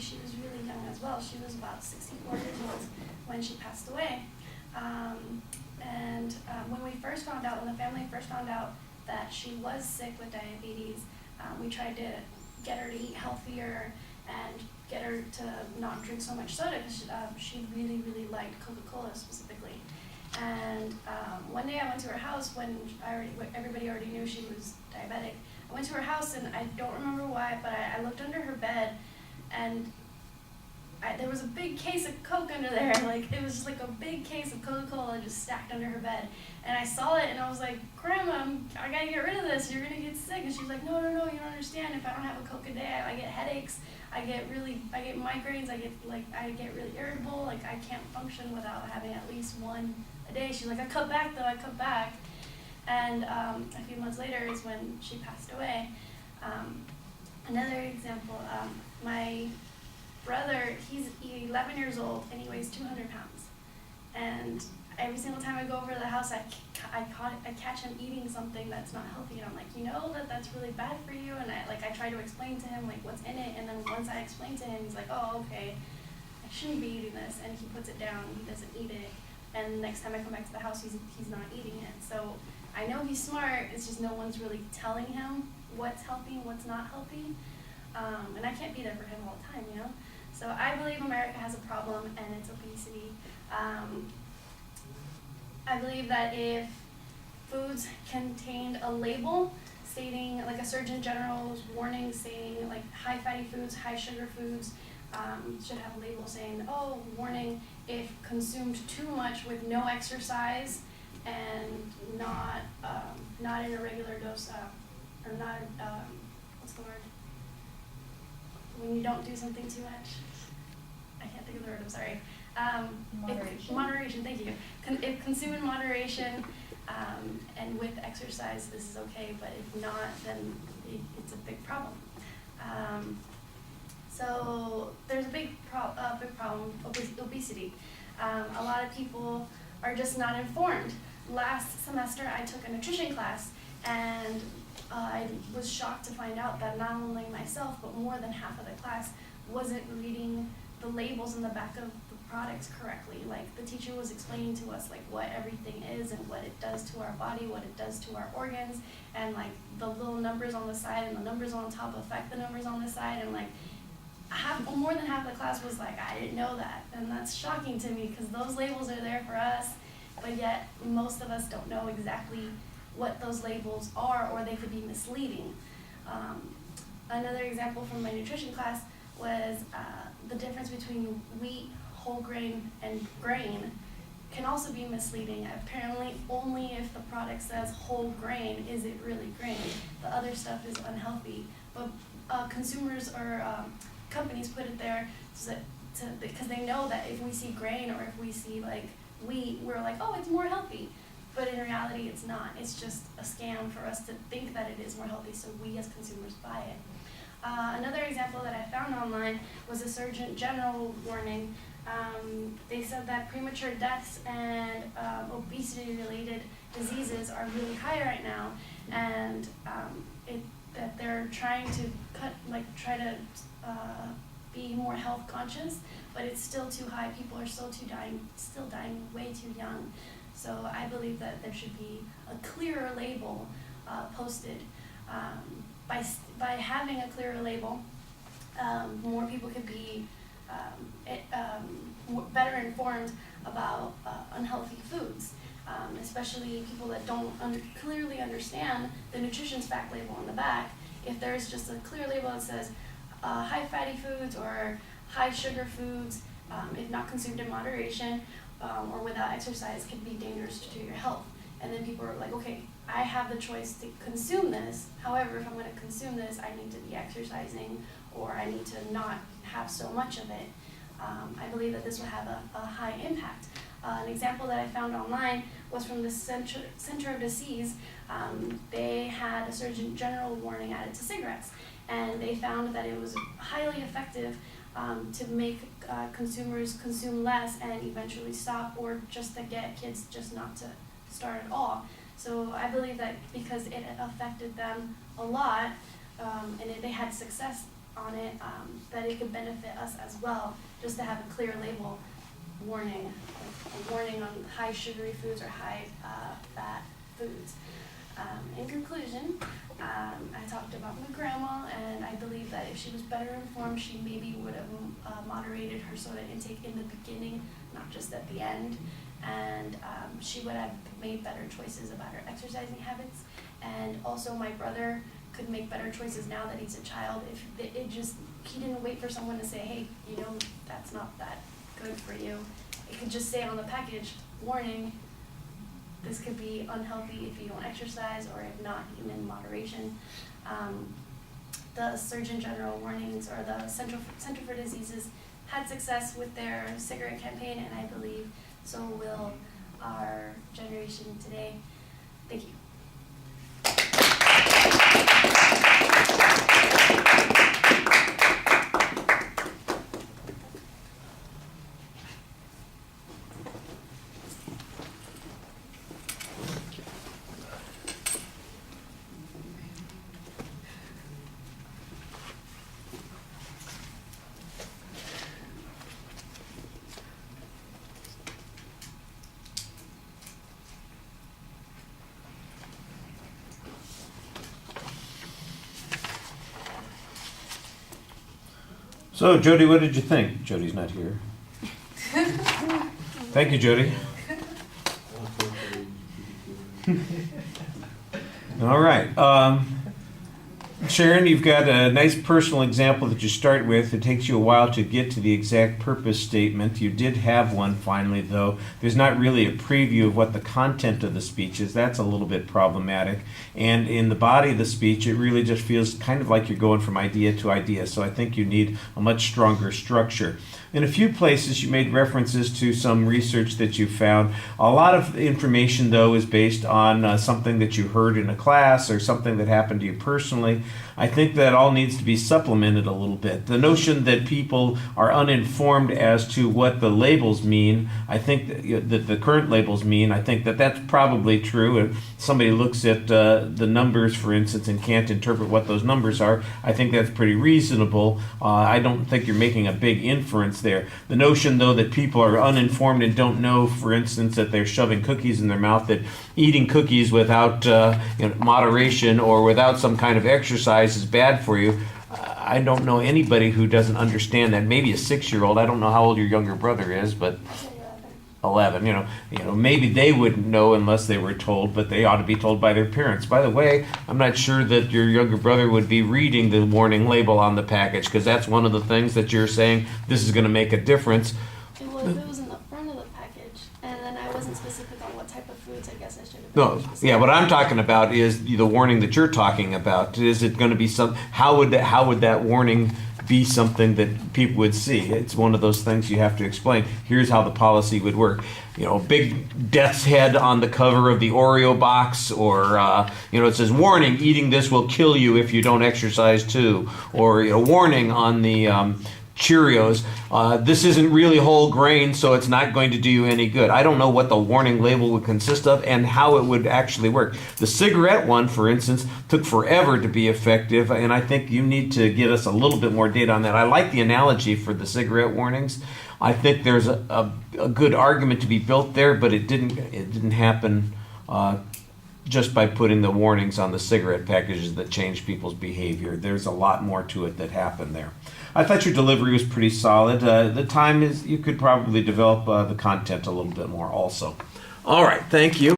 she was really young as well. She was about 64 years old when she passed away. When we first found out, when the family first found out that she was sick with diabetes, we tried to get her to eat healthier and get her to not drink so much soda, because she really, really liked Coca-Cola specifically. And one day I went to her house when everybody already knew she was diabetic. I went to her house, and I don't remember why, but I looked under her bed, and there was a big case of Coke under there. Like, it was just like a big case of Coca-Cola just stacked under her bed. And I saw it, and I was like, Grandma, I gotta get rid of this. You're gonna get sick. And she's like, no, you don't understand. If I don't have a Coke a day, I get headaches. I get migraines. I get really irritable. Like, I can't function without having at least one a day. She's like, I cut back. And a few months later is when she passed away. Another example, my brother, he's 11 years old, and he weighs 200 pounds. And every single time I go over to the house, I catch him eating something that's not healthy, and I'm like, you know that's really bad for you. And I try to explain to him like what's in it, and then once I explain to him, he's like, oh, okay, I shouldn't be eating this, and he puts it down. He doesn't eat it, and next time I come back to the house, he's not eating it. So I know he's smart. It's just no one's really telling him what's healthy and what's not healthy, and I can't be there for him all the time, you know. So I believe America has a problem, and it's obesity. I believe that if foods contained a label stating, like a Surgeon General's warning stating, like high fatty foods, high sugar foods, should have a label saying, oh, warning, if consumed too much with no exercise and not in a regular dose, or not, what's the word? When you don't do something too much. I can't think of the word, I'm sorry. Moderation, thank you. If consumed in moderation and with exercise, this is okay, but if not, then it's a big problem. So there's a big problem, obesity. A lot of people are just not informed. Last semester, I took a nutrition class, and I was shocked to find out that not only myself, but more than half of the class wasn't reading the labels in the back of the products correctly. Like, the teacher was explaining to us like what everything is and what it does to our body, what it does to our organs, and like the little numbers on the side and the numbers on top affect the numbers on the side, and like more than half the class was like, I didn't know that. And that's shocking to me, because those labels are there for us, but yet most of us don't know exactly what those labels are, or they could be misleading. Another example from my nutrition class was the difference between wheat, whole grain, and grain can also be misleading. Apparently, only if the product says whole grain is it really grain. The other stuff is unhealthy. But consumers or companies put it there because they know that if we see grain or if we see like wheat, we're like, oh, it's more healthy. But in reality, it's not. It's just a scam for us to think that it is more healthy, so we as consumers buy it. Another example that I found online was a Surgeon General warning. They said that premature deaths and obesity-related diseases are really high right now, and that they're trying to try to be more health conscious, but it's still too high. People are still dying way too young. So I believe that there should be a clearer label posted. By having a clearer label, more people could be better informed about unhealthy foods, especially people that don't clearly understand the nutrition fact label on the back. If there's just a clear label that says high fatty foods or high sugar foods, if not consumed in moderation or without exercise, can be dangerous to your health. And then people are like, okay, I have the choice to consume this. However, if I'm going to consume this, I need to be exercising, or I need to not have so much of it. I believe that this will have a high impact. An example that I found online was from the Center of Disease. They had a Surgeon General warning added to cigarettes, and they found that it was highly effective to make consumers consume less and eventually stop, or just to get kids just not to start at all. So I believe that because it affected them a lot, and they had success on it, that it could benefit us as well, just to have a clear label warning, like a warning on high sugary foods or high fat foods. In conclusion, I talked about my grandma, and I believe that if she was better informed, she maybe would have moderated her soda intake in the beginning, not just at the end, and she would have made better choices about her exercising habits. And also my brother could make better choices now that he's a child. If he didn't wait for someone to say, hey, that's not that good for you. It could just say on the package, warning, this could be unhealthy if you don't exercise, or if not, even in moderation. The Surgeon General warnings, or the Center for Diseases, had success with their cigarette campaign, and I believe so will our generation today. Thank you. So, Jody, what did you think? Jody's not here. Thank you, Jody. All right. Sharon, you've got a nice personal example that you start with. It takes you a while to get to the exact purpose statement. You did have one finally, though. There's not really a preview of what the content of the speech is. That's a little bit problematic. And in the body of the speech, it really just feels kind of like you're going from idea to idea. So I think you need a much stronger structure. In a few places, you made references to some research that you found. A lot of information, though, is based on something that you heard in a class or something that happened to you personally. I think that all needs to be supplemented a little bit. The notion that people are uninformed as to what the labels mean, I think that the current labels mean, I think that that's probably true. If somebody looks at the numbers, for instance, and can't interpret what those numbers are, I think that's pretty reasonable. I don't think you're making a big inference there. The notion, though, that people are uninformed and don't know, for instance, that they're shoving cookies in their mouth, that eating cookies without moderation or without some kind of exercise is bad for you. I don't know anybody who doesn't understand that. Maybe a 6-year-old. I don't know how old your younger brother is, but 11. Maybe they wouldn't know unless they were told, but they ought to be told by their parents. By the way, I'm not sure that your younger brother would be reading the warning label on the package, because that's one of the things that you're saying this is going to make a difference. Well, if it was in the front of the package, and then I wasn't specific on what type of foods, I guess I should have been No, specific. yeah. What I'm talking about is the warning that you're talking about. Is it going to be some? How would that warning be something that people would see? It's one of those things you have to explain. Here's how the policy would work. Big death's head on the cover of the Oreo box, or it says, "Warning: eating this will kill you if you don't exercise too," or warning on the Cheerios, this isn't really whole grain, so it's not going to do you any good. I don't know what the warning label would consist of and how it would actually work. The cigarette one, for instance, took forever to be effective, and I think you need to get us a little bit more data on that. I like the analogy for the cigarette warnings. I think there's a good argument to be built there, but it didn't happen just by putting the warnings on the cigarette packages that changed people's behavior. There's a lot more to it that happened there. I thought your delivery was pretty solid. The time is, you could probably develop the content a little bit more also. All right, thank you.